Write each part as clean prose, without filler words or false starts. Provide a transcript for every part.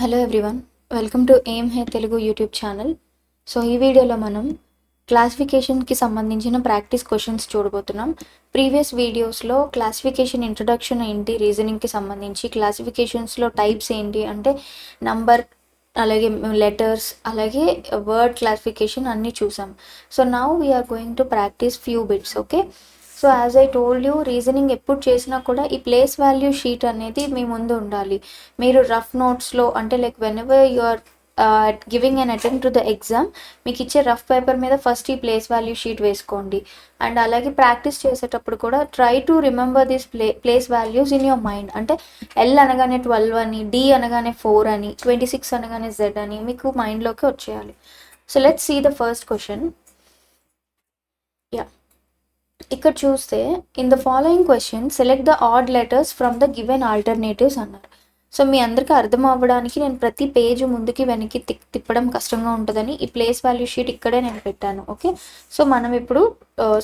Hello everyone, welcome to ఏం హే Telugu YouTube channel. So ఈ వీడియోలో మనం క్లాసిఫికేషన్కి సంబంధించిన ప్రాక్టీస్ క్వశ్చన్స్ చూడబోతున్నాం. ప్రీవియస్ వీడియోస్లో క్లాసిఫికేషన్ ఇంట్రొడక్షన్ ఏంటి, రీజనింగ్కి సంబంధించి క్లాసిఫికేషన్స్లో టైప్స్ ఏంటి అంటే నంబర్, అలాగే లెటర్స్, అలాగే వర్డ్ క్లాసిఫికేషన్ అన్నీ చూసాం. So now we're going to practice few bits. Okay, so as I told you, reasoning ఎప్పుడు చేసినా కూడా ఈ ప్లేస్ వాల్యూ షీట్ అనేది మీ ముందు ఉండాలి. మీరు రఫ్ నోట్స్లో అంటే like whenever you are giving an attempt to the exam, మీకు ఇచ్చే రఫ్ పేపర్ మీద ఫస్ట్ ఈ ప్లేస్ వాల్యూ షీట్ వేసుకోండి. అండ్ అలాగే ప్రాక్టీస్ చేసేటప్పుడు కూడా try to remember this place values in your mind. అంటే ఎల్ అనగానే 12 అని, డి అనగానే 4 అని, 26 అనగానే జెడ్ అని మీకు మైండ్లోకి వచ్చేయాలి. So let's see the first question. Yeah, ఇక్కడ చూస్తే in the following question select the odd letters from the given alternatives అన్నారు. సో మీ అందరికీ అర్థం అవ్వడానికి నేను ప్రతి పేజ్ ముందుకి వెనక్కి తిప్పడం కష్టంగా ఉంటుందని ఈ ప్లేస్ వాల్యూ షీట్ ఇక్కడే నేను పెట్టాను. ఓకే, సో మనం ఇప్పుడు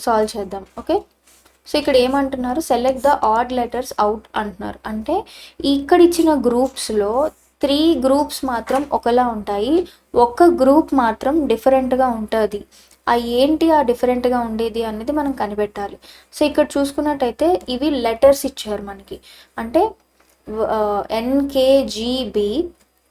సాల్వ్ చేద్దాం. ఓకే, సో ఇక్కడ ఏమంటున్నారు, select the odd letters out అంటున్నారు. అంటే ఇక్కడ ఇచ్చిన గ్రూప్స్లో 3 గ్రూప్స్ మాత్రం ఒకలా ఉంటాయి, ఒక్క గ్రూప్ మాత్రం డిఫరెంట్గా ఉంటుంది. ఆ ఏంటి ఆ డిఫరెంట్గా ఉండేది అనేది మనం కనిపెట్టాలి. సో ఇక్కడ చూసుకున్నట్టయితే ఇవి లెటర్స్ ఇచ్చారు మనకి. అంటే ఎన్కేజీబీ,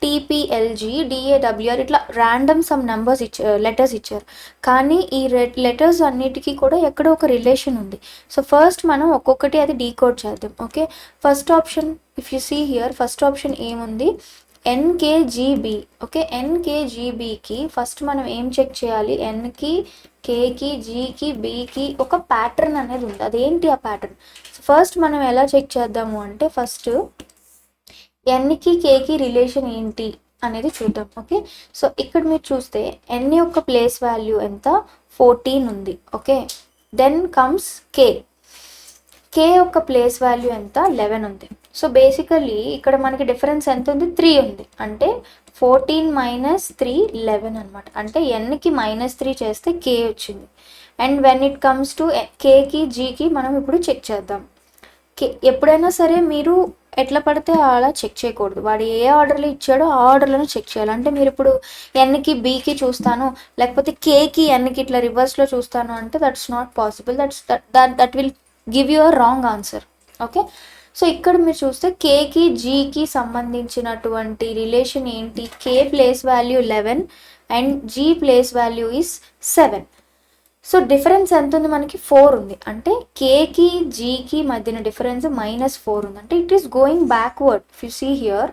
టీపీఎల్జీ, డిఏడబ్ల్యూఆర్ ఇట్లా ర్యాండమ్ సమ్ నెంబర్స్ లెటర్స్ ఇచ్చారు. కానీ ఈ లెటర్స్ అన్నిటికీ కూడా ఎక్కడో ఒక రిలేషన్ ఉంది. సో ఫస్ట్ మనం ఒక్కొక్కటి అది డీకోడ్ చేద్దాం. Okay, first option if you see here, first option ఏముంది, ఎన్కేజీబీ. ఓకే, ఎన్కేజీబీకి ఫస్ట్ మనం ఏం చెక్ చేయాలి, ఎన్కి, కేకి, జీకి, బీకి ఒక ప్యాటర్న్ అనేది ఉంది. అదేంటి ఆ ప్యాటర్న్? ఫస్ట్ మనం ఎలా చెక్ చేద్దాము అంటే ఫస్ట్ ఎన్కి కేకి రిలేషన్ ఏంటి అనేది చూద్దాం. ఓకే, సో ఇక్కడ మీరు చూస్తే ఎన్ యొక్క ప్లేస్ వాల్యూ ఎంత, 14 ఉంది. ఓకే, దెన్ కమ్స్ కే, కే యొక్క ప్లేస్ వాల్యూ ఎంత, 11 ఉంది. సో బేసికలీ ఇక్కడ మనకి డిఫరెన్స్ ఎంత ఉంది, 3 ఉంది. అంటే 14 - 3 11 అనమాట. అంటే ఎన్కి -3 చేస్తే కే వచ్చింది. And when it comes to కేకి, జీకి మనం ఇప్పుడు చెక్ చేద్దాం. ఎప్పుడైనా సరే మీరు ఎట్లా పడితే అలా చెక్ చేయకూడదు. వాడు ఏ ఆర్డర్లో ఇచ్చాడో ఆ ఆర్డర్లను చెక్ చేయాలి. అంటే మీరు ఇప్పుడు ఎన్కి బీకి చూస్తాను, లేకపోతే కేకి ఎన్కి ఇట్లా రివర్స్లో చూస్తాను అంటే that's not possible. That will give you a wrong answer. Okay, so ఇక్కడ మీరు చూస్తే కేకి జీకి సంబంధించినటువంటి రిలేషన్ ఏంటి, K place value 11 and G place value is 7. So difference ఎంత ఉంది మనకి, 4 ఉంది. అంటే కేకి జీకి మధ్యన డిఫరెన్స్ -4 ఉంది. అంటే it is going backward. If you see here,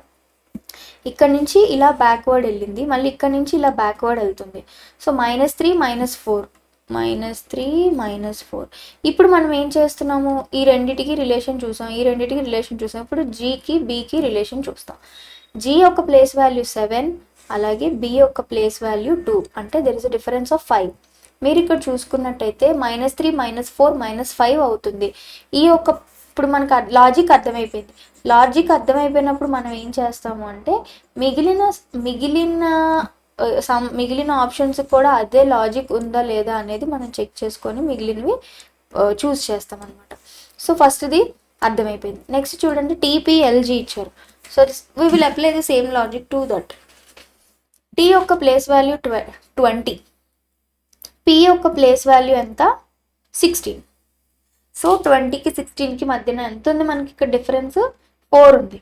ఇక్కడ నుంచి ఇలా బ్యాక్వర్డ్ వెళ్ళింది, మళ్ళీ ఇక్కడ నుంచి ఇలా బ్యాక్వర్డ్ వెళ్తుంది. సో -3 -4 -3 -4. ఇప్పుడు మనం ఏం చేస్తున్నాము, ఈ రెండిటికి రిలేషన్ చూసాం, ఈ రెండిటికి రిలేషన్ చూసాం. ఇప్పుడు జీకి బీకి రిలేషన్ చూస్తాం. జీ యొక్క ప్లేస్ వాల్యూ 7, అలాగే బి యొక్క ప్లేస్ వాల్యూ 2. అంటే there is a difference of 5. మీరు ఇక్కడ చూసుకున్నట్టయితే -3 -4 -5 అవుతుంది. ఈ యొక్క ఇప్పుడు మనకు లాజిక్ అర్థమైపోయింది. లాజిక్ అర్థమైపోయినప్పుడు మనం ఏం చేస్తాము అంటే మిగిలిన ఆప్షన్స్ కూడా అదే లాజిక్ ఉందా లేదా అనేది మనం చెక్ చేసుకొని మిగిలినవి చూస్ చేస్తాం అనమాట. సో ఫస్ట్ది అర్థమైపోయింది. నెక్స్ట్ చూడండి, టీపీఎల్జీ ఇచ్చారు. So we will apply the same logic to that. T యొక్క ప్లేస్ వాల్యూ 20, పి యొక్క ప్లేస్ వాల్యూ ఎంత, 16. సో 20కి 16కి మధ్యన ఎంత ఉంది మనకి ఇక్కడ డిఫరెన్స్, 4 ఉంది.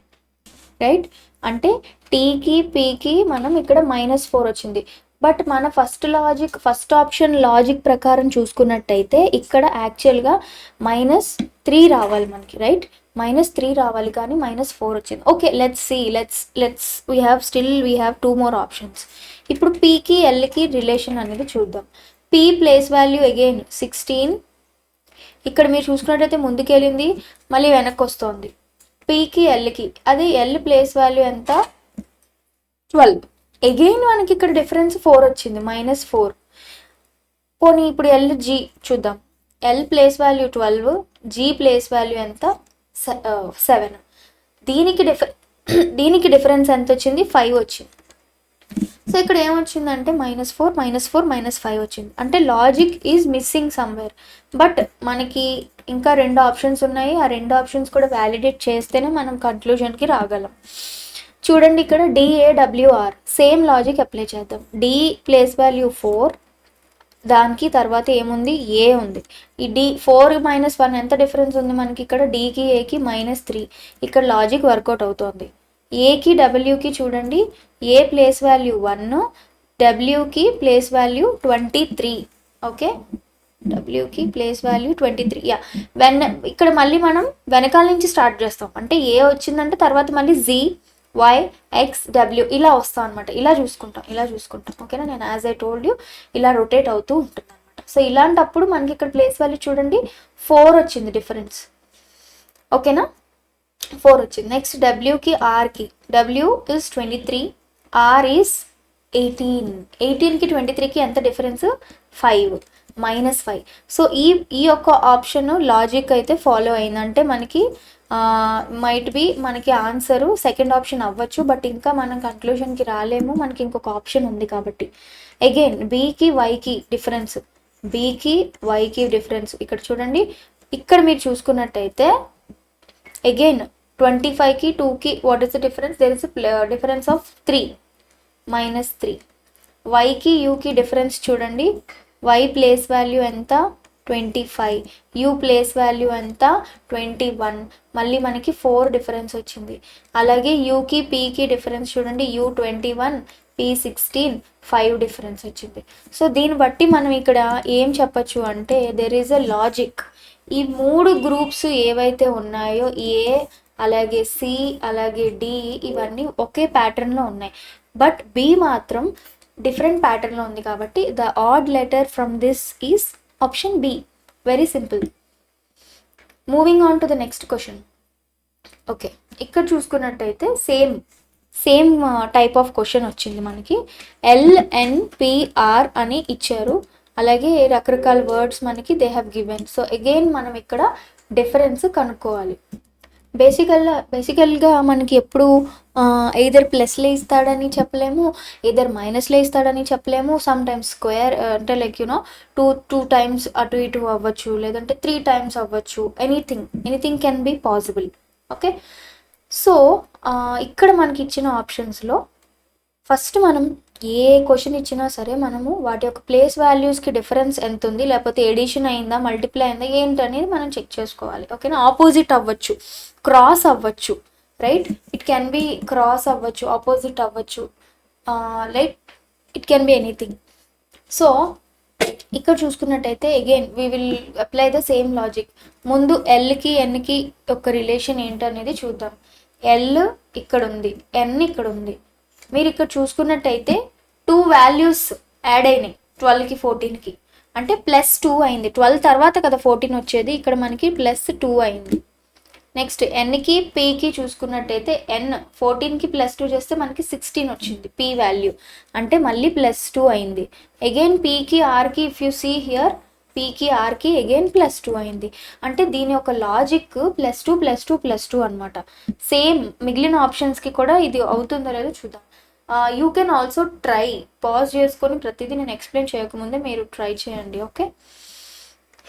రైట్, అంటే టీకి పీకి మనం ఇక్కడ -4 వచ్చింది. బట్ మన ఫస్ట్ ఆప్షన్ లాజిక్ ప్రకారం చూసుకున్నట్టయితే ఇక్కడ యాక్చువల్గా -3 రావాలి మనకి. రైట్, -3 రావాలి, కానీ -4 వచ్చింది. Okay, let's we have 2 more options. ఇప్పుడు పీకి ఎల్కి రిలేషన్ అనేది చూద్దాం. P place value again 16. ఇక్కడ మీరు చూసుకున్నట్టయితే ముందుకు వెళ్ళింది, మళ్ళీ వెనక్కి వస్తుంది. పీకి ఎల్కి, అదే ఎల్ ప్లేస్ వాల్యూ ఎంత, 12. అగైన్ మనకి ఇక్కడ డిఫరెన్స్ 4 వచ్చింది, -4. పోనీ ఇప్పుడు ఎల్ జీ చూద్దాం. L place value 12, G place value ఎంత, 7. దీనికి డిఫరెన్స్ ఎంత వచ్చింది, 5 వచ్చింది. సో ఇక్కడ ఏమొచ్చిందంటే -4 -4 -5 వచ్చింది. అంటే logic is missing somewhere. But మనకి ఇంకా 2 ఆప్షన్స్ ఉన్నాయి. ఆ 2 ఆప్షన్స్ కూడా వ్యాలిడేట్ చేస్తేనే మనం కన్క్లూజన్కి రాగలం. చూడండి ఇక్కడ DAWR సేమ్ లాజిక్ అప్లై చేద్దాం. D ప్లేస్ వాల్యూ 4, దానికి తర్వాత ఏముంది ఏ ఉంది. ఈ D4 - 1 ఎంత డిఫరెన్స్ ఉంది మనకి ఇక్కడ, Dకి Aకి -3. ఇక్కడ లాజిక్ వర్కౌట్ అవుతోంది. ఏకి Wకి చూడండి, ఏ ప్లేస్ వాల్యూ 1, Wకి ప్లేస్ వాల్యూ 23. ఓకే, Wకి ప్లేస్ వాల్యూ 23. యా, ఇక్కడ మళ్ళీ మనం వెనకాల నుంచి స్టార్ట్ చేస్తాం. అంటే ఏ వచ్చిందంటే తర్వాత మళ్ళీ Z, Y, X, W ఇలా వస్తాం అనమాట. ఇలా చూసుకుంటాం. ఓకేనా, నేను యాజ్ ఐ టోల్డ్ యూ ఇలా రొటేట్ అవుతూ ఉంటుంది అనమాట. సో ఇలాంటప్పుడు మనకి ఇక్కడ ప్లేస్ వాల్యూ చూడండి 4 వచ్చింది డిఫరెన్స్. ఓకేనా, 4 వచ్చింది. నెక్స్ట్ Wకి Rకి, W is 23, R is 18. 18కి 23కి ఎంత డిఫరెన్స్, 5, -5. సో ఈ యొక్క ఆప్షన్ లాజిక్ అయితే ఫాలో అయిందంటే మనకి మైట్ బి మనకి ఆన్సరు సెకండ్ ఆప్షన్ అవ్వచ్చు, బట్ ఇంకా మనం కన్క్లూషన్కి రాలేము, మనకి ఇంకొక ఆప్షన్ ఉంది కాబట్టి. అగైన్ బీకి వైకి డిఫరెన్స్, ఇక్కడ చూడండి. ఇక్కడ మీరు చూసుకున్నట్టయితే అగైన్ 25కి 2కి what is the difference, there is difference of 3, -3. వైకి యూకి డిఫరెన్స్ చూడండి, y ప్లేస్ వాల్యూ ఎంత 25, u ప్లేస్ వాల్యూ ఎంత 21, మళ్ళీ మనకి 4 డిఫరెన్స్ వచ్చింది. అలాగే యూకి పీకి డిఫరెన్స్ చూడండి, u 21, p 16, 5 డిఫరెన్స్ వచ్చింది. సో దీన్ని బట్టి మనం ఇక్కడ ఏం చెప్పచ్చు అంటే దెర్ ఈజ్ అ లాజిక్. ఈ 3 గ్రూప్స్ ఏవైతే ఉన్నాయో ఏ, అలాగే సి, అలాగే డి, ఇవన్నీ ఒకే ప్యాటర్న్లో ఉన్నాయి. బట్ బి మాత్రం డిఫరెంట్ ప్యాటర్న్లో ఉంది కాబట్టి the odd letter from this is option B. Very simple. Moving on to the next question. Okay, ఇక్కడ చూసుకున్నట్టయితే సేమ్ టైప్ ఆఫ్ క్వశ్చన్ వచ్చింది మనకి. LNPR అని ఇచ్చారు, అలాగే రకరకాల వర్డ్స్ మనకి they have given. So again మనం ఇక్కడ డిఫరెన్స్ కనుక్కోవాలి. బేసికల్గా మనకి ఎప్పుడు ఎయిదర్ ప్లస్లో ఇస్తాడని చెప్పలేము, ఎయిదర్ మైనస్లో ఇస్తాడని చెప్పలేము. సమ్ టైమ్స్ స్క్వేర్ అంటే లైక్ యూనో టూ టైమ్స్ అటు ఇటు అవ్వచ్చు, లేదంటే 3 times అవ్వచ్చు. Anything can be possible. Okay, so ఇక్కడ మనకి ఇచ్చిన ఆప్షన్స్లో ఫస్ట్ మనం ఏ క్వశ్చన్ ఇచ్చినా సరే మనము వాటి యొక్క ప్లేస్ వాల్యూస్కి డిఫరెన్స్ ఎంత ఉంది, లేకపోతే ఎడిషన్ అయిందా, మల్టిప్లై అయిందా, ఏంటనేది మనం చెక్ చేసుకోవాలి. ఓకేనా, ఆపోజిట్ అవ్వచ్చు, క్రాస్ అవ్వచ్చు, right, it can be cross అవ్వచ్చు, ఆపోజిట్ అవ్వచ్చు, like it can be anything. So ఇక్కడ చూసుకున్నట్టయితే again we will apply the same logic. ముందు ఎల్కి ఎన్కి యొక్క రిలేషన్ ఏంటనేది చూద్దాం. ఎల్ ఇక్కడ ఉంది, ఎన్ ఇక్కడ ఉంది. మీరు ఇక్కడ చూసుకున్నట్టయితే 2 వాల్యూస్ యాడ్ అయినాయి 12కి 14కి, అంటే +2 అయింది. 12 తర్వాత కదా 14 వచ్చేది, ఇక్కడ మనకి +2 అయింది. నెక్స్ట్ ఎన్కి పీకి చూసుకున్నట్టయితే ఎన్ 14కి +2 చేస్తే మనకి 16 వచ్చింది పీ వాల్యూ, అంటే మళ్ళీ +2 అయింది. అగైన్ పీకి ఆర్కి ఇఫ్ యూ సీ హియర్, పీకి ఆర్కి అగైన్ +2 అయింది. అంటే దీని యొక్క లాజిక్ +2 అనమాట. సేమ్ మిగిలిన ఆప్షన్స్కి కూడా ఇది అవుతుందో లేదో చూద్దాం. You can also try, pause చేసుకొని ప్రతిదీ నేను ఎక్స్ప్లెయిన్ చేయకముందే మీరు ట్రై చేయండి. Okay,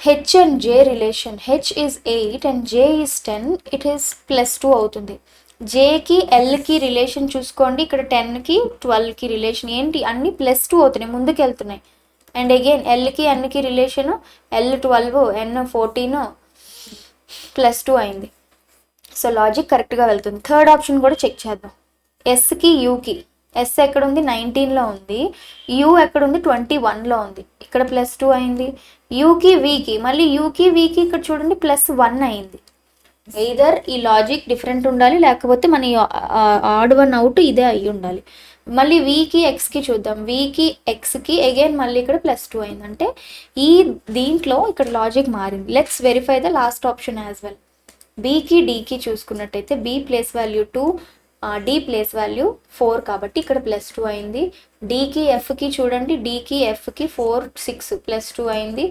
H and J relation, H is 8 and J is 10, it is +2 అవుతుంది. జేకి ఎల్కి రిలేషన్ చూసుకోండి, ఇక్కడ 10కి 12కి రిలేషన్ ఏంటి, అన్ని +2 అవుతున్నాయి, ముందుకు వెళ్తున్నాయి. అండ్ అగైన్ ఎల్కి ఎన్కి రిలేషను, ఎల్ 12, ఎన్ 14, +2 అయింది. సో లాజిక్ కరెక్ట్గా వెళ్తుంది. థర్డ్ ఆప్షన్ కూడా చెక్ చేద్దాం. ఎస్కి యూకి, ఎస్ ఎక్కడుంది 19లో ఉంది, యూ ఎక్కడుంది 21లో ఉంది, ఇక్కడ +2 అయింది. యూకి వీకి, మళ్ళీ యూకి వీకి ఇక్కడ చూడండి +1 అయింది. ఎయిదర్ ఈ లాజిక్ డిఫరెంట్ ఉండాలి, లేకపోతే మన ఆడ్ వన్ అవుట్ ఇదే అయ్యి ఉండాలి. మళ్ళీ వీకి ఎక్స్కి చూద్దాం. వీకి ఎక్స్కి అగైన్ మళ్ళీ ఇక్కడ +2 అయింది, అంటే ఈ దీంట్లో ఇక్కడ లాజిక్ మారింది. Let's verify the last option as well. బీకి డీకి చూసుకున్నట్టయితే B place value 2, D place value 4 కాబట్టి ఇక్కడ +2 అయింది. డీకి ఎఫ్కి చూడండి, డీకి ఎఫ్కి 4, 6 +2 అయింది.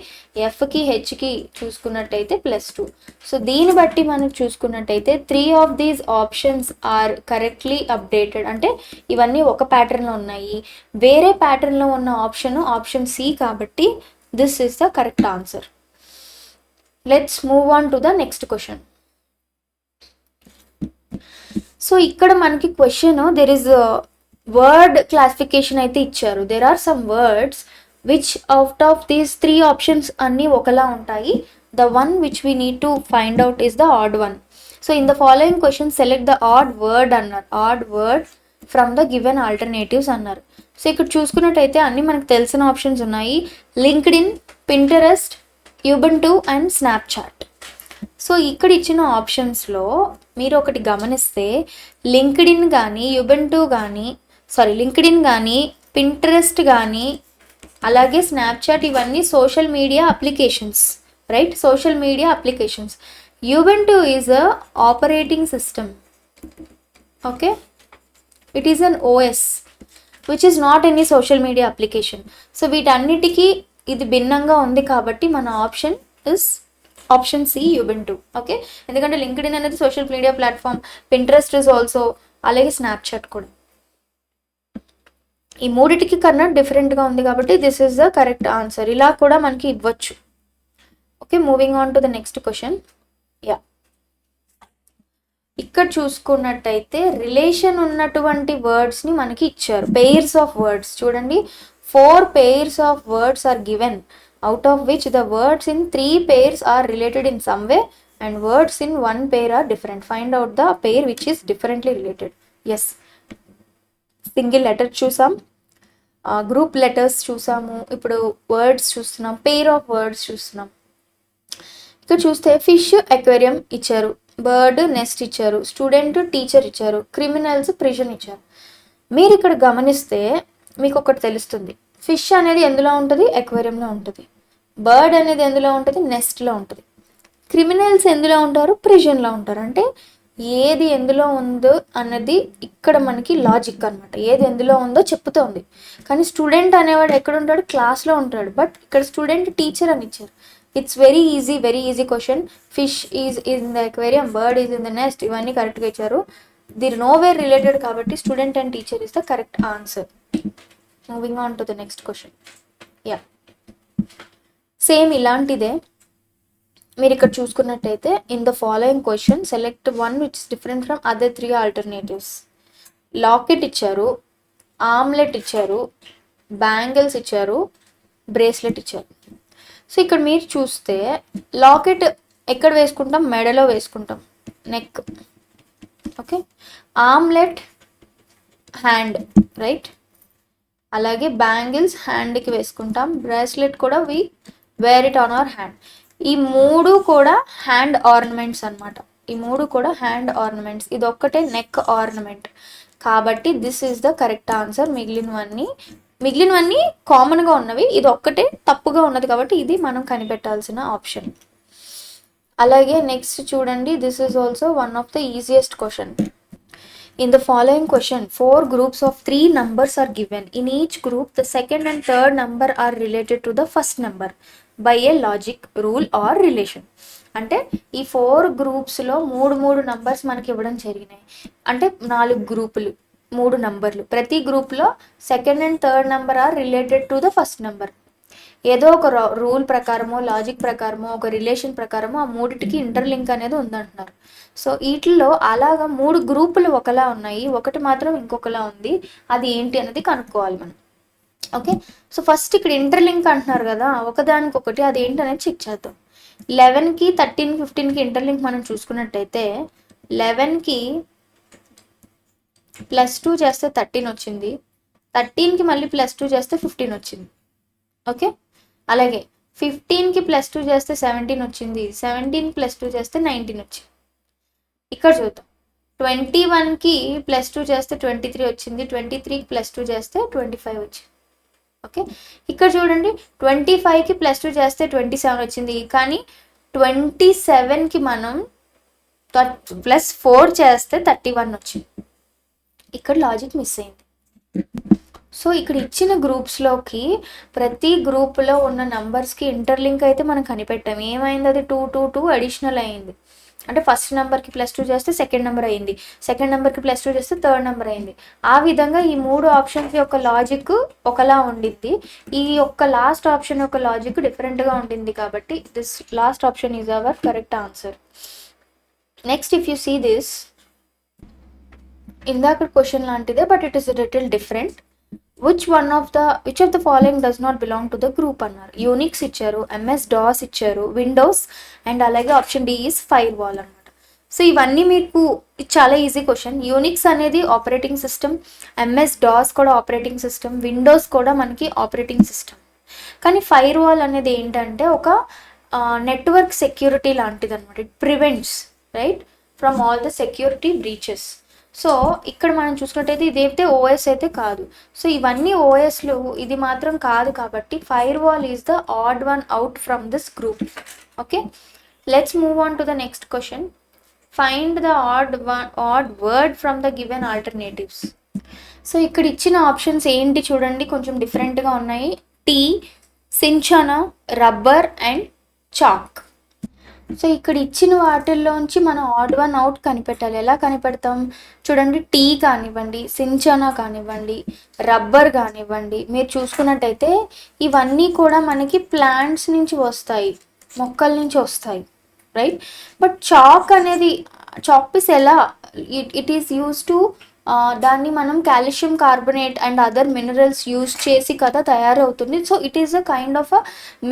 ఎఫ్కి హెచ్కి చూసుకున్నట్టయితే +2. సో దీన్ని బట్టి మనం చూసుకున్నట్టయితే 3 of these options are correctly updated, అంటే ఇవన్నీ ఒక ప్యాటర్న్లో ఉన్నాయి. వేరే ప్యాటర్న్లో ఉన్న ఆప్షన్ సి కాబట్టి this is the correct answer. Let's move on to the next question. So ఇక్కడ మనకి question there is word classification అయితే ఇచ్చారు. There are some words which out of these 3 options అన్నీ ఒకలా ఉంటాయి. The one which we need to find out is the odd one. So in the following question select the odd word అన్నారు. Odd word from the given alternatives అన్నారు. So ఇక్కడ చూసుకున్నట్టయితే అన్నీ మనకు తెలిసిన ఆప్షన్స్ ఉన్నాయి. LinkedIn, Pinterest, Ubuntu and Snapchat. So ఇక్కడ ఇచ్చిన ఆప్షన్స్లో మీరు ఒకటి గమనిస్తే లింక్డ్ఇన్ కానీ లింక్డ్ఇన్ కానీ పింటరెస్ట్ కానీ అలాగే స్నాప్చాట్ ఇవన్నీ social media applications, right? Social media applications. Ubuntu is a operating system. Okay, it is an OS which is not any social media application. So వీటన్నిటికీ ఇది భిన్నంగా ఉంది కాబట్టి మన option is option C, Ubuntu. Okay, ఎందుకంటే LinkedIn అనేది social media platform, Pinterest is also, అలాగే Snapchat కూడా. ఈ మూడిటికి కన్నా డిఫరెంట్గా ఉంది కాబట్టి this is the correct answer. ఇలా కూడా మనకి ఇవ్వచ్చు. Okay, moving on to the next question. Yeah, ఇక్కడ చూసుకున్నట్టయితే రిలేషన్ ఉన్నటువంటి వర్డ్స్ని మనకి ఇచ్చారు. పెయిర్స్ ఆఫ్ వర్డ్స్ చూడండి. 4 pairs of words are given, out of which the words in 3 pairs are related in some way and words in 1 pair are different. Find out the pair which is differently related. Yes, single letter చూసాం, group letters చూసాము, ఇప్పుడు words చూస్తున్నాం, pair of words చూస్తున్నాం. ఇక్కడ చూస్తే fish aquarium ఇచ్చారు, bird NEFT ఇచ్చారు, student teacher ఇచ్చారు, క్రిమినల్స్ ప్రిజన్ ఇచ్చారు. మీరు ఇక్కడ గమనిస్తే మీకు ఒకటి తెలుస్తుంది. ఫిష్ అనేది ఎందులో ఉంటుంది? అక్వేరియంలో ఉంటుంది. బర్డ్ అనేది ఎందులో ఉంటుంది? నెస్ట్లో ఉంటుంది. క్రిమినల్స్ ఎందులో ఉంటారు? ప్రిజన్లో ఉంటారు. అంటే ఏది ఎందులో ఉందో అన్నది ఇక్కడ మనకి లాజిక్ అనమాట. ఏది ఎందులో ఉందో చెప్తోంది. కానీ స్టూడెంట్ అనేవాడు ఎక్కడ ఉంటాడు? క్లాస్లో ఉంటాడు. బట్ ఇక్కడ స్టూడెంట్ టీచర్ అని ఇచ్చారు. It's very easy question. Fish is in the aquarium, bird is in the nest, ఇవన్నీ కరెక్ట్గా ఇచ్చారు. దిర్ నోవేర్ రిలేటెడ్ కాబట్టి student and teacher is the correct answer. Moving on to the next question. Yeah, same ఇలాంటిదే. మీరు ఇక్కడ చూసుకున్నట్టయితే in the following question select one which is different from other 3 alternatives. Locket ఇచ్చారు, omelette ఇచ్చారు, bangles ఇచ్చారు, bracelet ఇచ్చారు. So ఇక్కడ మీరు చూస్తే లాకెట్ ఎక్కడ వేసుకుంటాం? మెడలో వేసుకుంటాం, neck. Okay, armlet hand, right? అలాగే బ్యాంగిల్స్ హ్యాండ్కి వేసుకుంటాం, బ్రేస్లెట్ కూడా we wear it on our hand. ఈ 3 కూడా హ్యాండ్ ఆర్నమెంట్స్ అనమాట. ఈ 3 కూడా హ్యాండ్ ఆర్నమెంట్స్. ఇది ఒక్కటే నెక్ ఆర్నమెంట్ కాబట్టి this is the correct answer. మిగిలినవన్నీ కామన్గా ఉన్నవి, ఇది ఒక్కటే తప్పుగా ఉన్నది కాబట్టి ఇది మనం కనిపెట్టాల్సిన ఆప్షన్. అలాగే నెక్స్ట్ చూడండి, this is also one of the easiest question. In the following question, 4 groups of 3 numbers are given. In each group, the second and third number are related to the first number by a logic, rule or relation. అంటే ఈ 4 గ్రూప్స్లో 3 numbers మనకి ఇవ్వడం జరిగినాయి. అంటే 4 గ్రూపులు, 3 నంబర్లు. ప్రతి గ్రూప్లో second and third number are related to the first number. ఏదో ఒక రూల్ ప్రకారమో, లాజిక్ ప్రకారమో, ఒక రిలేషన్ ప్రకారమో ఆ మూడిటికి ఇంటర్లింక్ అనేది ఉందంటున్నారు. సో వీటిల్లో అలాగా 3 గ్రూపులు ఒకలా ఉన్నాయి, ఒకటి మాత్రం ఇంకొకలా ఉంది. అది ఏంటి అనేది కనుక్కోవాలి మనం. ఓకే, సో ఫస్ట్ ఇక్కడ ఇంటర్లింక్ అంటున్నారు కదా, ఒకదానికొకటి అది ఏంటి అనేది చెక్ చేద్దాం. 11కి 13, 15కి ఇంటర్లింక్ మనం చూసుకున్నట్టయితే 11కి +2 చేస్తే 13 వచ్చింది, 13కి మళ్ళీ +2 చేస్తే 15 వచ్చింది. ఓకే, అలాగే 15కి +2 చేస్తే 17 వచ్చింది, 17 +2 చేస్తే 19 వచ్చింది. ఇక్కడ చూద్దాం, 21కి +2 చేస్తే 23 వచ్చింది, 23కి +2 చేస్తే 25 వచ్చింది. ఓకే, ఇక్కడ చూడండి 25కి +2 చేస్తే 27 వచ్చింది, కానీ 27కి మనం +4 చేస్తే 31 వచ్చింది. ఇక్కడ లాజిక్ మిస్ అయింది. సో ఇక్కడ ఇచ్చిన గ్రూప్స్లోకి ప్రతి గ్రూప్లో ఉన్న నంబర్స్కి ఇంటర్లింక్ అయితే మనం కనిపెట్టాం. ఏమైంది? అది 2 2 2 అడిషనల్ అయింది. అంటే ఫస్ట్ నెంబర్కి +2 చేస్తే సెకండ్ నెంబర్ అయింది, సెకండ్ నెంబర్కి +2 చేస్తే థర్డ్ నెంబర్ అయింది. ఆ విధంగా ఈ 3 ఆప్షన్స్ యొక్క లాజిక్ ఒకలా ఉండింది. ఈ యొక్క లాస్ట్ ఆప్షన్ యొక్క లాజిక్ డిఫరెంట్గా ఉండింది కాబట్టి this last option is our correct answer. Next if you see this, ఇందాక క్వశ్చన్ లాంటిదే, but it is little different. Which of the following does not belong to the group అన్నారు. Unix ఇచ్చారు, MS DOS ఇచ్చారు, Windows, and అలాగే option D is firewall అనమాట. So ఇవన్నీ మీకు చాలా ఈజీ క్వశ్చన్. యూనిక్స్ అనేది ఆపరేటింగ్ సిస్టమ్, ఎంఎస్ డాస్ కూడా ఆపరేటింగ్ సిస్టమ్, విండోస్ కూడా మనకి ఆపరేటింగ్ సిస్టమ్. కానీ ఫైర్ వాల్ అనేది ఏంటంటే ఒక నెట్వర్క్ సెక్యూరిటీ లాంటిది అనమాట. It prevents right from all the security breaches. So ఇక్కడ మనం చూసుకున్నట్టయితే ఇదైతే ఓఎస్ అయితే కాదు. సో ఇవన్నీ ఓఎస్లు, ఇది మాత్రం కాదు. కాబట్టి firewall is the odd one out from this group. Okay, let's move on to the next question. Find the odd word from the given alternatives. So ఇక్కడ ఇచ్చిన ఆప్షన్స్ ఏంటి చూడండి, కొంచెం డిఫరెంట్గా ఉన్నాయి. Tea, cinchona, rubber and chalk. So ఇక్కడ ఇచ్చిన వాటిల్లోంచి మనం ఆడ్ వన్ అవుట్ కనిపెట్టాలి. ఎలా కనిపెడతాం చూడండి. టీ కానివ్వండి, సించనా కానివ్వండి, రబ్బర్ కానివ్వండి, మీరు చూసుకున్నట్టయితే ఇవన్నీ కూడా మనకి ప్లాంట్స్ నుంచి వస్తాయి, మొక్కల నుంచి వస్తాయి, రైట్. బట్ చాక్ అనేది, చాక్ పీస్ ఎలా ఇట్ ఈస్ యూస్ టు, దాన్ని మనం calcium carbonate and other minerals use చేసి కదా తయారవుతుంది. So it is a kind of a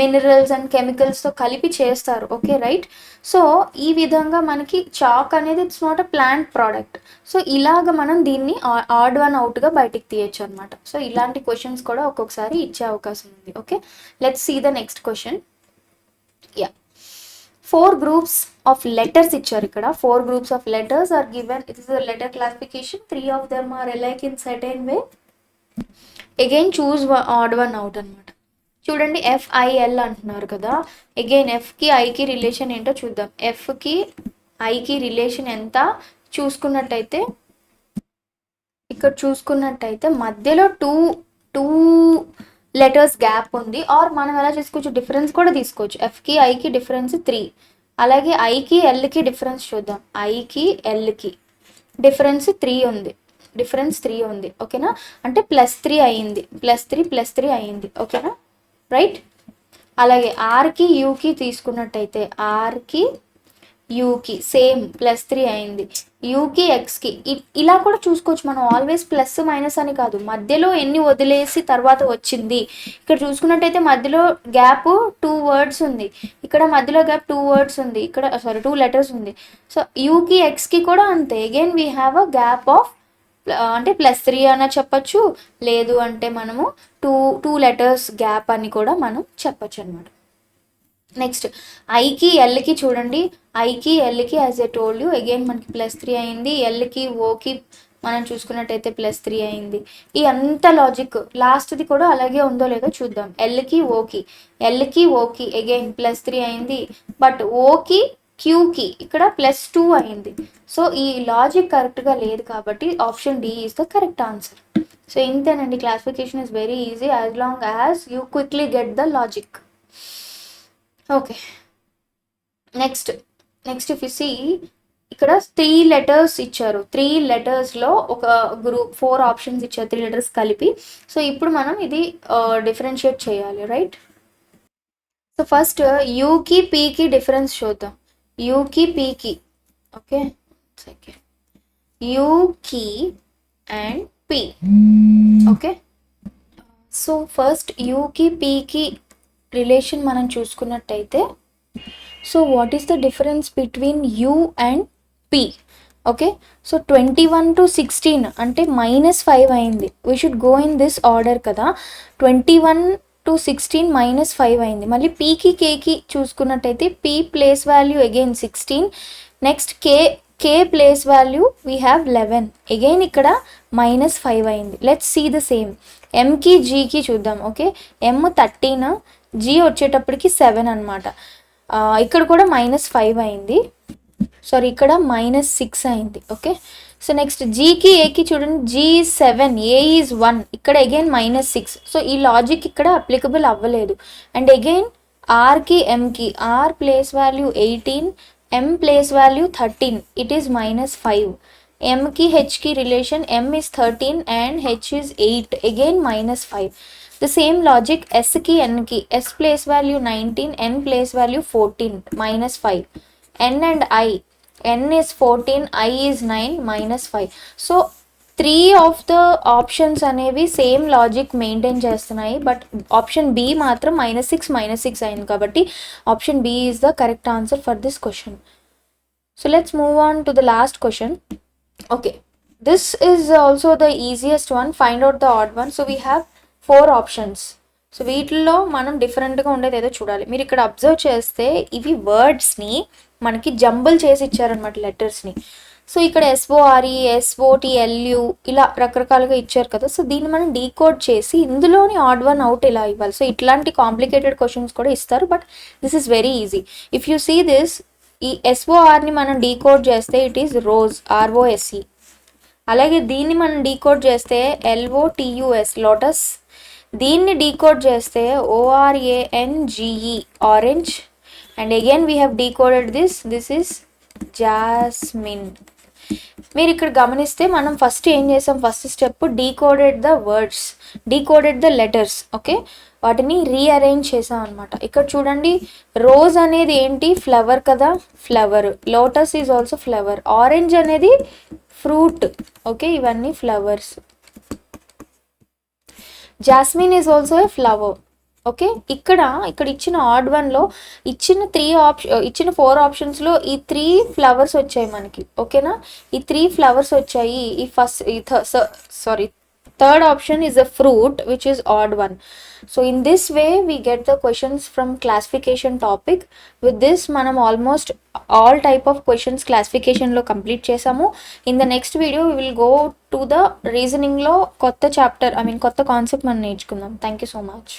minerals and కెమికల్స్తో కలిపి చేస్తారు. Okay right. సో ఈ విధంగా మనకి చాక్ అనేది it's not a plant product. So ఇలాగ మనం దీన్ని ఆడ్ వన్ అవుట్గా బయటికి తీయచ్చు అనమాట. సో ఇలాంటి క్వశ్చన్స్ కూడా ఒక్కొక్కసారి ఇచ్చే అవకాశం ఉంది. Okay, let's see the next question. Yeah, 4 groups of letters ఇచ్చారు. ఇక్కడ 4 groups of letters are given. It is a letter classification. 3 of them are alike in certain way. Again choose odd one out అనమాట. చూడండి, FIL అంటున్నారు కదా. Again ఎఫ్కి ఐకి relation ఏంటో చూద్దాం. ఎఫ్కి ఐకి రిలేషన్ ఎంత చూసుకున్నట్టయితే, ఇక్కడ చూసుకున్నట్టయితే మధ్యలో టూ లెటర్స్ గ్యాప్ ఉంది. ఆర్ మనం ఎలా చేసుకోవచ్చు, డిఫరెన్స్ కూడా తీసుకోవచ్చు. ఎఫ్కి ఐకి డిఫరెన్స్ 3. అలాగే ఐకి ఎల్కి డిఫరెన్స్ చూద్దాం. ఐకి ఎల్కి డిఫరెన్స్ 3 ఉంది. డిఫరెన్స్ 3 ఉంది. ఓకేనా, అంటే +3 అయ్యింది. +3 అయ్యింది. ఓకేనా రైట్. అలాగే ఆర్కి యూకి తీసుకున్నట్టయితే ఆర్కి యూకి సేమ్ +3 అయింది. యూకి ఎక్స్కి ఇలా కూడా చూసుకోవచ్చు మనం. ఆల్వేస్ ప్లస్ మైనస్ అని కాదు, మధ్యలో ఎన్ని వదిలేసి తర్వాత వచ్చింది. ఇక్కడ చూసుకున్నట్టయితే మధ్యలో గ్యాప్ 2 words ఉంది, ఇక్కడ మధ్యలో గ్యాప్ 2 words ఉంది, ఇక్కడ 2 letters ఉంది. సో యూకి ఎక్స్కి కూడా అంతే. Again we have a gap of, అంటే +3 అన్న చెప్పచ్చు, లేదు అంటే మనము టూ letters గ్యాప్ అని కూడా మనం చెప్పచ్చు అనమాట. నెక్స్ట్ ఐకి ఎల్కి చూడండి. ఐకి ఎల్కి as I told you again మనకి +3 అయింది. ఎల్కి ఓకి మనం చూసుకున్నట్టయితే +3 అయింది. ఈ అంత లాజిక్ లాస్ట్ది కూడా అలాగే ఉందో లేదో చూద్దాం. ఎల్కి ఓకి అగైన్ +3 అయింది. బట్ ఓకి క్యూకి ఇక్కడ +2 అయింది. సో ఈ లాజిక్ కరెక్ట్గా లేదు కాబట్టి option D is the correct answer. So ఇంతేనండి, classification is very easy as long as you quickly get the logic. Okay, next if you see ఇక్కడ 3 letters ఇచ్చారు. 3 letters ఒక గ్రూప్ 4 ఆప్షన్స్ ఇచ్చారు, 3 letters కలిపి. సో ఇప్పుడు మనం ఇది డిఫరెన్షియేట్ చేయాలి, రైట్. సో ఫస్ట్ యూకి పీకి డిఫరెన్స్ చూద్దాం. యూకి పీకి, ఓకే సెకండ్ యూకి and P. Okay, so first యూకి పీకి రిలేషన్ మనం చూసుకున్నట్టయితే, so what is the difference between U and P? Okay, so 21 to 16 అంటే -5 అయింది. We should go in this order కదా. 21 to 16 -5 అయింది. మళ్ళీ పీకి కేకి చూసుకున్నట్టయితే P place value again 16. Next K place value we have 11. Again ఇక్కడ -5 అయింది. Let's see the same. ఎంకి జీకి చూద్దాం. ఓకే, ఎమ్ 13, జీ వచ్చేటప్పటికి 7 అనమాట. ఇక్కడ కూడా -5 అయింది. సారీ, ఇక్కడ -6 అయింది. ఓకే, సో నెక్స్ట్ జీకి ఏకి చూడండి. జీ 7, ఏ ఈజ్ 1, ఇక్కడ అగైన్ -6. సో ఈ లాజిక్ ఇక్కడ అప్లికబుల్ అవ్వలేదు. అండ్ అగైన్ ఆర్కి ఎంకి, R place value 18, M place value 13, it is -5. ఎంకి హెచ్కి relation, M is 13 and H is 8, again -5. The same logic S ki N ki, S place value 19, N place value 14, -5. N and I, N is 14, I is 9, -5. So three of the options అనేవి same logic maintain చేస్తున్నాయి, but option B మాత్రం -6 అయింది, కాబట్టి option B is the correct answer for this question. So let's move on to the last question. Okay, this is also the easiest one. Find out the odd one. So we have 4 options. So వీటిల్లో మనం డిఫరెంట్గా ఉండేది ఏదో చూడాలి. మీరు ఇక్కడ observe చేస్తే ఇవి వర్డ్స్ని మనకి జంబుల్ చేసి ఇచ్చారనమాట, లెటర్స్ని. సో ఇక్కడ SORE, SOTLU ఇలా రకరకాలుగా ఇచ్చారు కదా. సో దీన్ని మనం డీకోడ్ చేసి ఇందులోని ఆడ్ వన్ అవుట్ ఇలా ఇవ్వాలి. సో ఇట్లాంటి కాంప్లికేటెడ్ క్వశ్చన్స్ కూడా ఇస్తారు, but this is very easy. If you see this, ఈ SORని మనం డీకోడ్ చేస్తే ఇట్ ఈస్ రోజ్, ROSE. అలాగే దీన్ని మనం డీకోడ్ చేస్తే LOTUS, లోటస్. దీన్ని డీకోడ్ చేస్తే ORANGE, orange. And again we have decoded this is jasmine. మీరు ఇక్కడ గమనిస్తే మనం ఫస్ట్ ఏం చేసాం, first step decoded the words, decoded the letters. Okay, వాటిని రీఅరేంజ్ చేసాం అనమాట. ఇక్కడ చూడండి, రోజ్ అనేది ఏంటి, ఫ్లవర్ కదా, flower. Lotus is also flower. Orange అనేది ఫ్రూట్. ఓకే, ఇవన్నీ flowers. Jasmine is also a flower. Okay, ఇక్కడ ఇచ్చిన ఆడ్ వన్లో ఇచ్చిన 4 ఆప్షన్స్లో ఈ 3 ఫ్లవర్స్ వచ్చాయి మనకి. ఓకేనా, ఈ 3 ఫ్లవర్స్ వచ్చాయి. Third option is a fruit which is odd one. So in this way we get the questions from classification topic. With this మనం almost all type of questions క్లాసిఫికేషన్లో కంప్లీట్ చేసాము. In the next video we will go to the రీజనింగ్లో కొత్త chapter, కొత్త concept మనం నేర్చుకుందాం. Thank you so much.